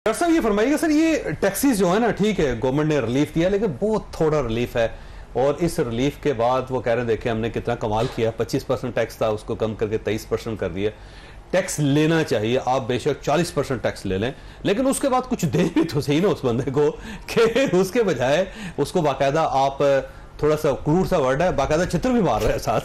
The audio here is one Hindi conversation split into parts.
डॉक्टर साहब ये फरमाइएगा सर, ये टैक्सीज जो है ना, ठीक है गवर्नमेंट ने रिलीफ दिया लेकिन बहुत थोड़ा रिलीफ है। और इस रिलीफ के बाद वो कह रहे हैं देखें हमने कितना कमाल किया, 25% टैक्स था उसको कम करके 23% कर दिया। टैक्स लेना चाहिए, आप बेशक 40% टैक्स ले लें, लेकिन उसके बाद कुछ दे भी तो सही ना उस बंदे को, कि उसके बजाय उसको बाकायदा आप थोड़ा सा क्रूर सा वर्ड है, बाकायदा चित्र भी मार रहे हैं साथ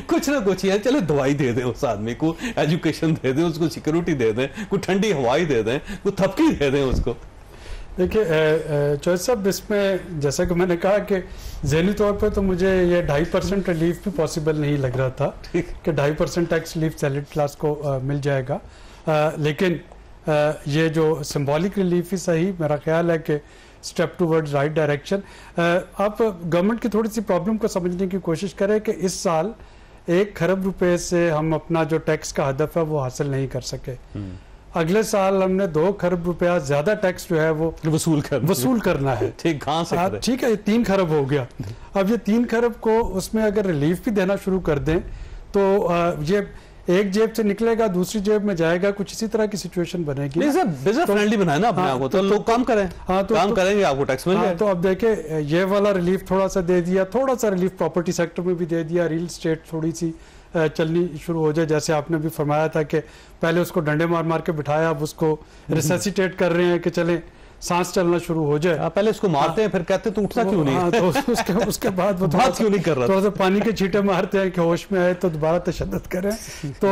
कुछ ना कुछ यार, चलो दवाई दे दें उस आदमी को, एजुकेशन दे दें उसको, सिक्योरिटी दे दें, कुछ ठंडी हवाई दे दें, कुछ थपकी दे दें उसको। देखिए चौधरी साहब, इसमें जैसा कि मैंने कहा कि ज़हनी तौर पे तो मुझे ये 2.5% रिलीफ भी पॉसिबल नहीं लग रहा था कि 2.5% टैक्स रिलीफ सैलरी क्लास को मिल जाएगा, लेकिन ये जो सिंबॉलिक रिलीफ ही सही, मेरा ख्याल है कि स्टेप टूवर्ड्स राइट डायरेक्शन। आप गवर्नमेंट की थोड़ी सी प्रॉब्लम को समझने की कोशिश करें कि इस साल 1 खरब रुपए से हम अपना जो टैक्स का हदफ है वो हासिल नहीं कर सके। अगले साल हमने 2 खरब रुपया ज्यादा टैक्स जो है वो वसूल करना है। ठीक, कहां से ठीक है, ये 3 खरब हो गया। अब ये 3 खरब को उसमें अगर रिलीफ भी देना शुरू कर दें तो ये एक जेब से निकलेगा दूसरी जेब में जाएगा, कुछ इसी तरह की सिचुएशन बनेगी। बिजनेस फ्रेंडली बनाए ना अपने आप को, तो लोग काम करें। हाँ, तो काम करेंगे, आपको टैक्स मिल जाएगा। तो अब देखे, ये वाला रिलीफ थोड़ा सा दे दिया, थोड़ा सा रिलीफ प्रॉपर्टी सेक्टर में भी दे दिया, रियल एस्टेट थोड़ी सी चलनी शुरू हो जाए। जैसे आपने भी फरमाया था कि पहले उसको डंडे मार मार के बिठाया, अब उसको रिससिटेट कर रहे हैं कि चले सांस चलना शुरू हो जाए। पहले उसको मारते हैं, फिर कहते हैं तू उठता क्यों नहीं। तो उसके बाद वो बात क्यों नहीं कर रहा, थोड़ा सा पानी के छींटे मारते हैं कि होश में आए तो दोबारा तशद्दुद करें। तो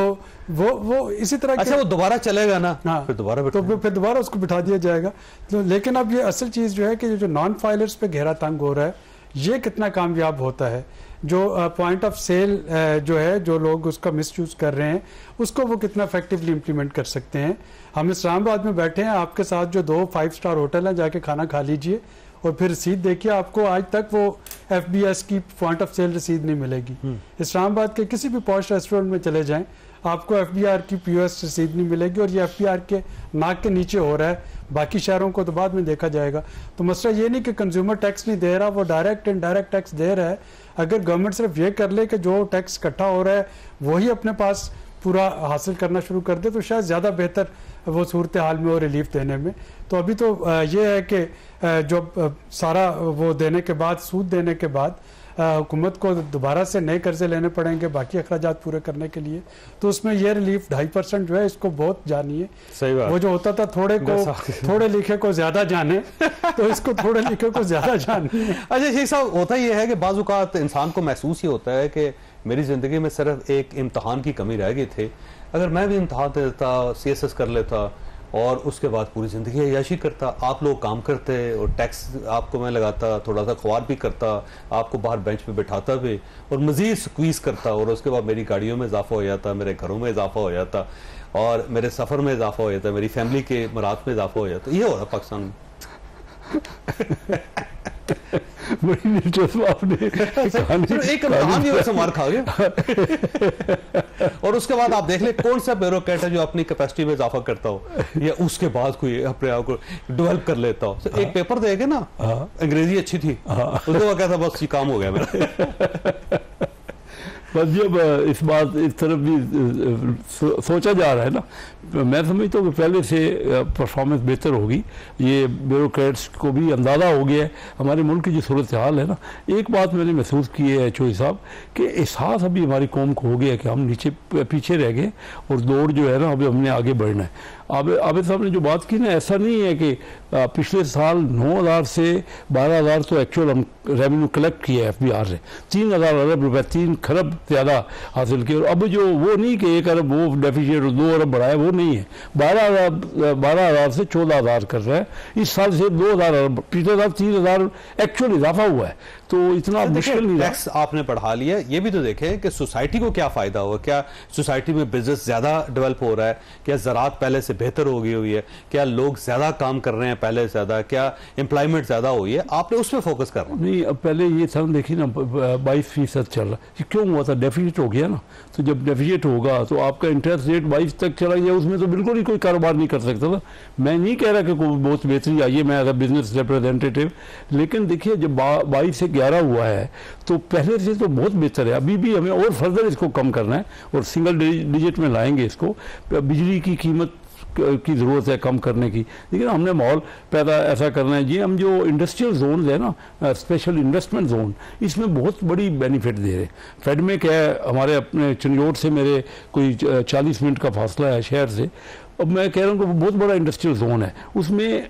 वो इसी तरह। अच्छा, वो दोबारा चलेगा ना। हाँ, फिर दोबारा उसको बिठा दिया जाएगा। तो लेकिन अब ये असल चीज जो है कि जो नॉन फाइलर्स पे घेरा तंग हो रहा है, ये कितना कामयाब होता है। जो पॉइंट ऑफ सेल जो है, जो लोग उसका मिसयूज कर रहे हैं, उसको वो कितना इफेक्टिवली इम्प्लीमेंट कर सकते हैं। हम इस्लामाबाद में बैठे हैं, आपके साथ जो 2 5 स्टार होटल हैं, जाके खाना खा लीजिए और फिर रसीद देखिए, आपको आज तक वो FBS की पॉइंट ऑफ सेल रसीद नहीं मिलेगी। इस्लामाबाद के किसी भी पॉश रेस्टोरेंट में चले जाएं, आपको FBR की POS रसीद नहीं मिलेगी, और ये FBR के नाक के नीचे हो रहा है। बाकी शहरों को तो बाद में देखा जाएगा। तो मसला ये नहीं कि कंज्यूमर टैक्स नहीं दे रहा, वो डायरेक्ट इनडायरेक्ट टैक्स दे रहा है। अगर गवर्नमेंट सिर्फ ये कर ले कि जो टैक्स इकट्ठा हो रहा है वही अपने पास पूरा हासिल करना शुरू कर दे, तो शायद ज़्यादा बेहतर वो सूरत हाल में वो रिलीफ देने में। तो अभी तो ये है कि जो सारा वो देने के बाद, सूद देने के बाद हुकूमत को दोबारा से नए कर्जे लेने पड़ेंगे बाकी अखराजात पूरे करने के लिए। तो उसमें ये रिलीफ 2.5% जो है, इसको बहुत जानिए। सही बात। वो जो होता था थोड़े लिखे को ज्यादा जाने, तो इसको थोड़े लिखे को ज्यादा जानिए। अच्छा शेख साहब, होता ये है कि बाज़ औक़ात इंसान को महसूस ही होता है कि मेरी जिंदगी में सिर्फ एक इम्तहान की कमी रह गई थी। अगर मैं भी इम्तहान देता, CSS कर लेता और उसके बाद पूरी ज़िंदगी अय्याशी करता, आप लोग काम करते और टैक्स आपको मैं लगाता, थोड़ा सा ख्वार भी करता, आपको बाहर बेंच पे बैठाता भी और मज़ीद स्क्वीज़ करता, और उसके बाद मेरी गाड़ियों में इजाफा हो जाता, मेरे घरों में इजाफा हो जाता, और मेरे सफ़र में इजाफा हो जाता, मेरी फैमिली के मरात में इजाफा हो जाता। ये हो रहा पाकिस्तान में। बड़ी दिलचस्प आपने एक वैसे मार खा गया और उसके बाद आप देख ले कौन सा ब्यूरोक्रेट है जो अपनी कैपेसिटी में इजाफा करता हो या उसके बाद कोई अपने आप को डेवलप कर लेता हो। तो एक पेपर देखे ना, अंग्रेजी अच्छी थी, उसके बाद कहता बस ये काम हो गया मेरा। बस जब इस तरफ भी सोचा जा रहा है ना, मैं समझता हूँ कि पहले से परफॉर्मेंस बेहतर होगी। ये ब्यूरोक्रेट्स को भी अंदाज़ा हो गया है हमारे मुल्क की जो सूरत हाल है ना। एक बात मैंने महसूस की है चौधरी साहब, कि एहसास अभी हमारी कौम को हो गया है कि हम पीछे रह गए और दौड़ जो है ना, अभी हमने आगे बढ़ना है। आबिद साहब ने जो बात की ना, ऐसा नहीं है कि पिछले साल 9,000 से 12,000 तो एक्चुअल हम रेवेन्यू कलेक्ट किया FBR से, 3,000 अरब रुपए, 3 खरब ज़्यादा हासिल किए। और अब जो वो नहीं कि 1 अरब वो डेफिसिट 2 अरब बढ़ाया, वो नहीं है। 12,000 से 14,000 कर रहा है। इस साल से 2,000 अरब, पिछले साल 3,000 एक्चुअल इजाफा हुआ है। तो इतना मुश्किल नहीं। टैक्स आपने बढ़ा लिया, ये भी तो देखें कि सोसाइटी को क्या फायदा हुआ। क्या सोसाइटी में बिजनेस ज्यादा डेवलप हो रहा है, क्या ज़राअत पहले से बेहतर हो गई हुई है, क्या लोग ज्यादा काम कर रहे हैं पहले से ज्यादा, क्या एम्प्लॉयमेंट ज्यादा हुई है, आपने उस पर फोकस करना। नहीं, अब पहले ये था देखिए ना, 22% चल रहा, क्यों हुआ था? डेफिसिट हो गया ना। तो जब डेफिसिट होगा तो आपका इंटरेस्ट रेट 22 तक चला गया, उसमें तो बिल्कुल ही कोई कारोबार नहीं कर सकता था। मैं नहीं कह रहा कि कोई बहुत बेहतरी आई है, मैं एज अ बिजनेस रिप्रेजेंटेटिव, लेकिन देखिए जब 22 से 11 हुआ है तो पहले से तो बहुत बेहतर है। अभी भी हमें और फर्दर इसको कम करना है और सिंगल डिजिट में लाएंगे इसको। बिजली की कीमत की ज़रूरत है कम करने की, लेकिन हमने माहौल पैदा ऐसा करना है। ये हम जो इंडस्ट्रियल जोन है ना, स्पेशल इन्वेस्टमेंट जोन, इसमें बहुत बड़ी बेनिफिट दे रहे हैं। फेड में क्या है, हमारे अपने चंडीगढ़ से मेरे कोई 40 मिनट का फासला है शहर से, अब मैं कह रहा हूँ कि बहुत बड़ा इंडस्ट्रियल जोन है, उसमें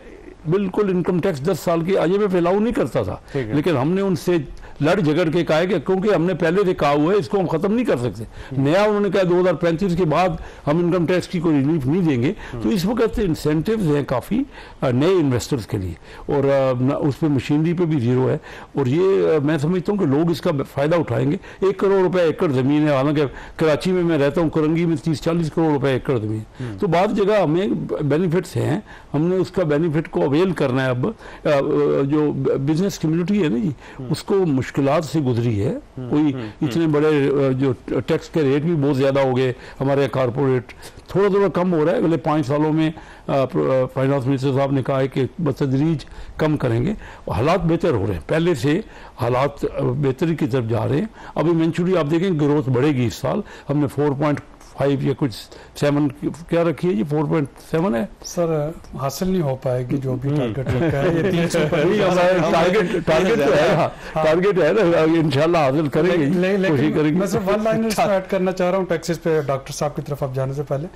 बिल्कुल इनकम टैक्स 10 साल की IMF अलाउ नहीं करता था, लेकिन हमने उनसे लड़ झगड़ के कहा कि क्योंकि हमने पहले से कहा हुआ है इसको हम खत्म नहीं कर सकते, नया उन्होंने कहा 2035 के बाद हम इनकम टैक्स की कोई रिलीफ नहीं देंगे। तो इस वक्त इंसेंटिव्स हैं काफ़ी नए इन्वेस्टर्स के लिए, और उस पर मशीनरी पे भी जीरो है, और ये मैं समझता हूँ कि लोग इसका फ़ायदा उठाएंगे। 1 करोड़ रुपए एकड़ ज़मीन है, हालांकि कराची में मैं रहता हूँ, करंगी में 30-40 करोड़ रुपए एकड़ ज़मीन, तो बाद जगह हमें बेनिफिट्स हैं, हमने उसका बेनिफिट को अवेल करना है। अब जो बिजनेस कम्युनिटी है ना जी, उसको मुश्किलात से गुजरी है, कोई इतने बड़े जो टैक्स के रेट भी बहुत ज़्यादा हो गए, हमारे कॉरपोरेट थोड़ा कम हो रहा है, अगले 5 सालों में फाइनेंस मिनिस्टर साहब ने कहा है कि बतदरीज कम करेंगे, हालात बेहतर हो रहे हैं, पहले से हालात बेहतरी की तरफ जा रहे हैं। अभी इवेंचुअली आप देखें ग्रोथ बढ़ेगी इस साल, हमने 4.5 या कुछ 7 क्या रखी है जी, 4.7 है सर, हासिल नहीं हो पाएगी जो भी टारगेट रखा है, ये 300 टारगेट है ना, इंशाल्लाह हासिल करेंगे, कोशिश करेंगे। मैं सिर्फ वन लाइनर ऐड करना चाह रहा हूँ टैक्सेस पे, डॉक्टर साहब की तरफ आप जाने से पहले।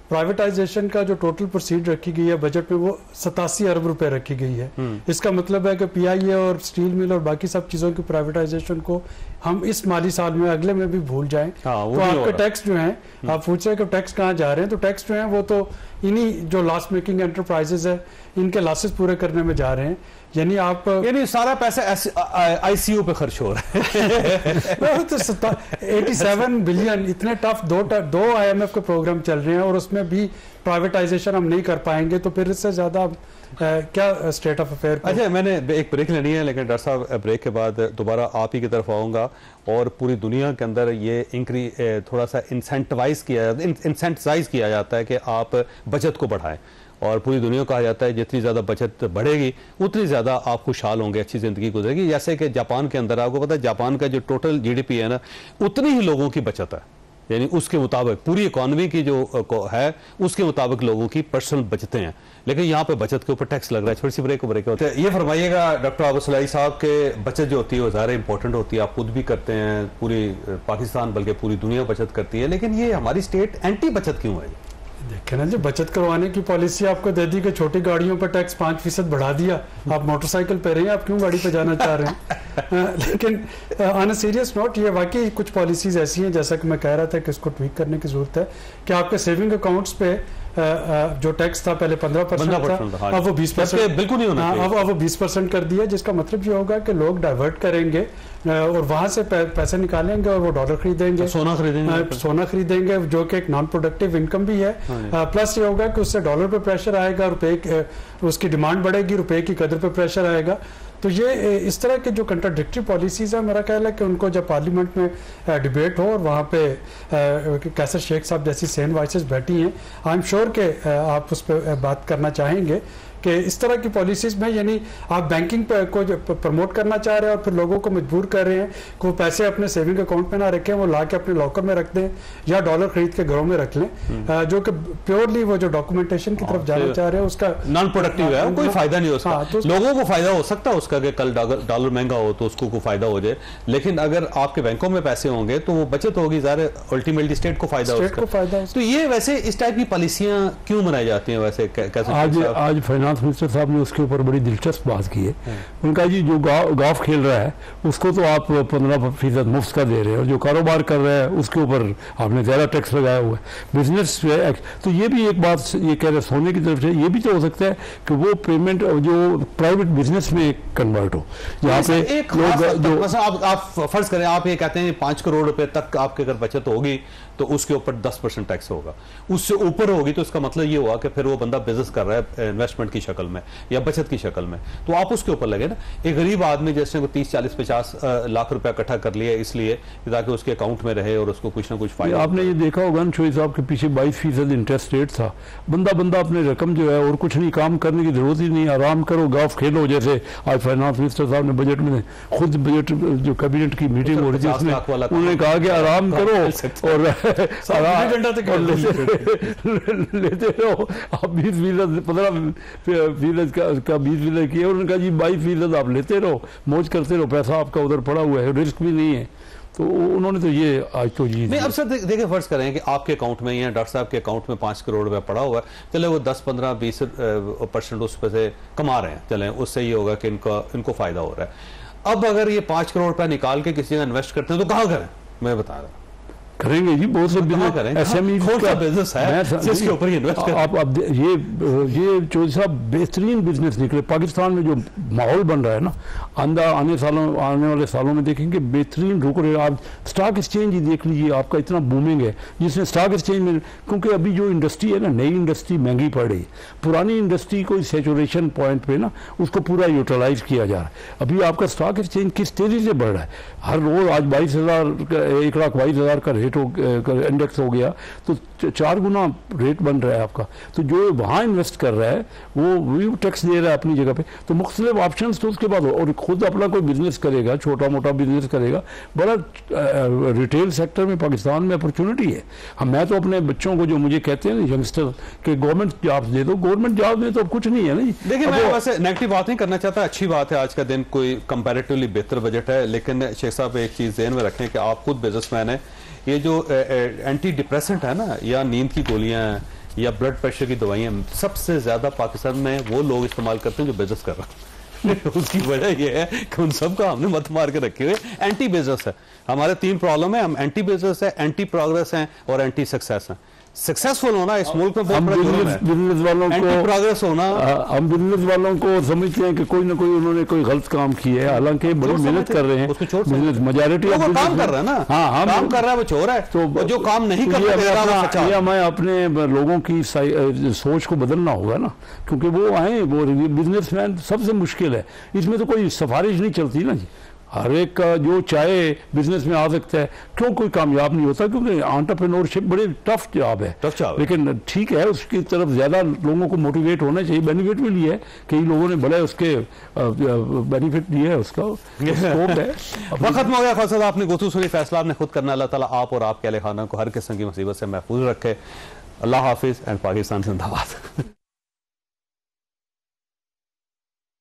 प्राइवेटाइजेशन का जो टोटल प्रोसीड रखी गई है बजट में, वो 87 अरब रुपए रखी गई है। इसका मतलब है कि PIA और स्टील मिल और बाकी सब चीजों की प्राइवेटाइजेशन को हम इस माली साल में, अगले में भी भूल जाएं। तो आपके टैक्स जो हैं, आप पूछ रहे हैं कि टैक्स कहाँ जा रहे हैं, तो टैक्स जो है वो तो इन्हीं जो लॉस मेकिंग एंटरप्राइजेज है, इनके लॉसेस पूरे करने में जा रहे हैं। यानी सारा पैसा ICU पे खर्च हो रहा है। तो 87 बिलियन, इतने टफ दो IMF के प्रोग्राम चल रहे हैं, और उसमें भी प्राइवेटाइजेशन हम नहीं कर पाएंगे, तो फिर इससे ज्यादा क्या स्टेट ऑफ अफेयर। अच्छा, मैंने एक ब्रेक लेनी है, लेकिन डॉक्टर साहब ब्रेक के बाद दोबारा आप ही की तरफ आऊँगा, और पूरी दुनिया के अंदर ये थोड़ा सा इंसेंटिवाइज किया जाता है कि आप बचत को बढ़ाएं, और पूरी दुनिया को कहा जाता है जितनी ज़्यादा बचत बढ़ेगी उतनी ज़्यादा आप खुशहाल होंगे, अच्छी ज़िंदगी गुजरेगी। जैसे कि जापान के अंदर आपको पता है, जापान का जो टोटल GDP है ना, उतनी ही लोगों की बचत है, यानी उसके मुताबिक पूरी इकॉनमी की जो है उसके मुताबिक लोगों की पर्सनल बचतें हैं, लेकिन यहाँ पे बचत के ऊपर टैक्स लग रहा है। छोटी सी ब्रेक होता है। ये फरमाइएगा डॉक्टर आबू सलाई साहब के बचत जो होती है वो ज़्यादा इंपॉर्टेंट होती है, आप खुद भी करते हैं, पूरी पाकिस्तान बल्कि पूरी दुनिया बचत करती है, लेकिन ये हमारी स्टेट एंटी बचत क्यों है? देखें ना जी, बचत करवाने की पॉलिसी आपको दे दी कि छोटी गाड़ियों पर टैक्स 5% बढ़ा दिया, आप मोटरसाइकिल पे रहे हैं, आप क्यों गाड़ी पे जाना चाह रहे हैं? लेकिन ऑन अ सीरियस नोट, ये वाकई कुछ पॉलिसीज ऐसी हैं, जैसा कि मैं कह रहा था कि इसको ट्वीक करने की जरूरत है, कि आपके सेविंग अकाउंट्स पे जो टैक्स था पहले 15% था, अब वो 20% बिल्कुल नहीं होना, अब वो 20% कर दिया, जिसका मतलब ये होगा कि लोग डाइवर्ट करेंगे और वहां से पैसे निकालेंगे और वो डॉलर खरीदेंगे, सोना खरीदेंगे, जो कि एक नॉन प्रोडक्टिव इनकम भी है। प्लस ये होगा कि उससे डॉलर पे प्रेशर आएगा, रुपए उसकी डिमांड बढ़ेगी, रुपए की कदर पे प्रेशर आएगा। तो ये इस तरह के जो कंट्राडिक्टरी पॉलिसीज है, मेरा ख्याल है कि उनको जब पार्लियामेंट में डिबेट हो और वहाँ पे कैसर शेख साहब जैसी सेन वॉइसेस बैठी हैं, आई एम श्योर कि आप उस पर बात करना चाहेंगे कि इस तरह की पॉलिसीज में, यानी आप बैंकिंग को प्रमोट करना चाह रहे हैं और फिर लोगों को मजबूर कर रहे हैं कि वो पैसे अपने सेविंग अकाउंट में ना रखें, वो ला के अपने लॉकर में रख दें या डॉलर खरीद के घरों में रख लें, जो कि प्योरली वो जो डॉक्यूमेंटेशन की तरफ जाना चाह रहे हैं उसका नॉन प्रोडक्टिव है, कोई फायदा नहीं हो उसका। तो लोगों को फायदा हो सकता है उसका कि कल डॉलर महंगा हो तो उसको फायदा हो जाए, लेकिन अगर आपके बैंकों में पैसे होंगे तो वो बचत होगी, ज़ाहिर अल्टीमेटली स्टेट को फायदा होगा। तो ये वैसे इस टाइप की पॉलिसियां क्यों बनाई जाती हैं? वैसे आज फाइनेंस मिनिस्टर साहब ने उसके ऊपर बड़ी दिलचस्प बात की है। उनका जी जो गोल्फ खेल रहा है उसको तो आप 15% मुफ्त का दे रहे हैं, और जो कारोबार कर रहा है उसके ऊपर आपने ज़्यादा टैक्स लगाया हुआ है। बिजनेस तो ये भी एक बात ये कह रहे सोने की तरफ से, ये भी तो हो सकता है कि वो पेमेंट जो प्राइवेट बिजनेस में कन्वर्ट हो, जहाँ पे लोग आप फर्ज करें, आप ये कहते हैं 5 करोड़ रुपए तक आपके अगर बचत होगी तो उसके ऊपर 10% टैक्स होगा, उससे ऊपर होगी तो इसका मतलब ये हुआ कि फिर वो बंदा बिजनेस कर रहा है इन्वेस्टमेंट की शक्ल में या बचत की शक्ल में, तो आप उसके ऊपर लगे ना। एक गरीब आदमी जैसे को 30, 40, 50 लाख रुपया इकट्ठा कर लिया इसलिए ताकि उसके अकाउंट में रहे और उसको कुछ ना कुछ फायदा। आपने ये देखा होगा शोई साहब के पीछे 22% इंटरेस्ट रेट था, बंदा अपनी रकम जो है और कुछ नहीं, काम करने की जरूरत ही नहीं, आराम करो, गोल्फ खेलो, जैसे आज फाइनेंस मिनिस्टर साहब ने बजट में खुद बजट जो कैबिनेट की मीटिंग हो रही थी उसमें उन्होंने कहा कि आराम करो और लेते रहो। आप 20% 15% का 20% किया, उन्होंने कहा जी 22% आप लेते रहो, मौज करते रहो, पैसा आपका उधर पड़ा हुआ है, रिस्क भी नहीं है। तो उन्होंने तो ये आज तो जी नहीं। अब सर देखिए, फर्ज करें कि आपके अकाउंट में या डॉक्टर साहब के अकाउंट में 5 करोड़ रुपया पड़ा हुआ है, चले वो 10, 15, 20% उस पे से कमा रहे हैं, चले उससे ये होगा कि इनको फायदा हो रहा है। अब अगर ये 5 करोड़ रुपया निकाल के किसी जगह इन्वेस्ट करते हैं तो कहाँ करें? मैं बता रहा हूँ करेंगे जी, बहुत से बिजनेस एसएमई का बिजनेस है जिसके ऊपर इन्वेस्ट करें। अब ये चौधरी साहब बेहतरीन बिजनेस निकले। पाकिस्तान में जो माहौल बन रहा है ना, आने वाले सालों में देखेंगे बेहतरीन रुक रहे। आप स्टॉक एक्सचेंज ही देख लीजिए, आपका इतना बूमिंग है जिसमें स्टॉक एक्सचेंज में, क्योंकि अभी जो इंडस्ट्री है ना, नई इंडस्ट्री महंगी पड़ रही है, पुरानी इंडस्ट्री को सैचुरेशन पॉइंट पे ना उसको पूरा यूटिलाइज किया जा रहा है। अभी आपका स्टॉक एक्सचेंज किस तेजी से बढ़ रहा है, हर रोज आज 1,22,000 का रेट इंडेक्स हो गया, तो 4 गुना रेट बन रहा है आपका। तो जो वहाँ इन्वेस्ट कर रहा है वो भी टैक्स दे रहा है अपनी जगह पे। तो मुख्तलिफ ऑप्शन तो उसके बाद और खुद अपना कोई बिजनेस करेगा, छोटा मोटा बिजनेस करेगा, बड़ा रिटेल सेक्टर में पाकिस्तान में अपॉर्चुनिटी है। मैं तो अपने बच्चों को जो मुझे कहते हैं ना यंगस्टर के गवर्नमेंट जॉब्स दे दो, गवर्नमेंट जॉब में तो अब कुछ नहीं है ना। देखिए, मैं वैसे नेगेटिव बात नहीं करना चाहता, अच्छी बात है, आज का दिन कोई कंपैरेटिवली बेहतर बजट है। लेकिन शेख साहब एक चीज़ ज़हन में रखें कि आप खुद बिजनेसमैन है, ये जो एंटी डिप्रेसेंट है ना, या नींद की गोलियां हैं या ब्लड प्रेशर की दवाइयां, सबसे ज्यादा पाकिस्तान में वो लोग इस्तेमाल करते हैं जो बिजनेस कर रहे हैं। उसकी वजह ये है कि उन सबका हमने मत मार के रखे हुए एंटी बिजनेस है। हमारे 3 प्रॉब्लम है, हम एंटी बिजनेस है, एंटी प्रोग्रेस हैं और एंटी सक्सेस हैं। सक्सेसफुल होना इस मुल्क में बहुत बड़ा जुर्म है। बिजनेस वालों को प्रोग्रेस होना, हम बिजनेस वालों को समझते हैं कि कोई ना कोई उन्होंने कोई गलत काम किया है, हालांकि बड़ी मेहनत कर रहे हैं। बिजनेस मेजॉरिटी काम कर रहा है ना, हाँ काम कर रहा है वो चोर है। तो जो काम नहीं कर रहा, हमें अपने लोगों की सोच को बदलना होगा ना, क्योंकि वो आए, वो बिजनेसमैन सबसे मुश्किल है, इसमें तो कोई सिफारिश नहीं चलती ना जी। हर एक का जो चाहे बिजनेस में आ सकता है, क्यों कोई कामयाब नहीं होता? क्योंकि एंटरप्रेन्योरशिप बड़ी टफ जॉब है, लेकिन ठीक है, उसकी तरफ ज़्यादा लोगों को मोटिवेट होना चाहिए। बेनिफिट भी लिया है, कई लोगों ने बड़े उसके बेनिफिट लिए है, उसका स्कोप है। वक्त खत्म हो गया। खासा आपने गुफ्तगू सुनी, फैसला आपने खुद करना। अल्लाह ताला आप और आपके अहले खाना को हर किस्म की मुसीबत से महफूज रखे। अल्लाह हाफिज़ एंड पाकिस्तान जिंदाबाद।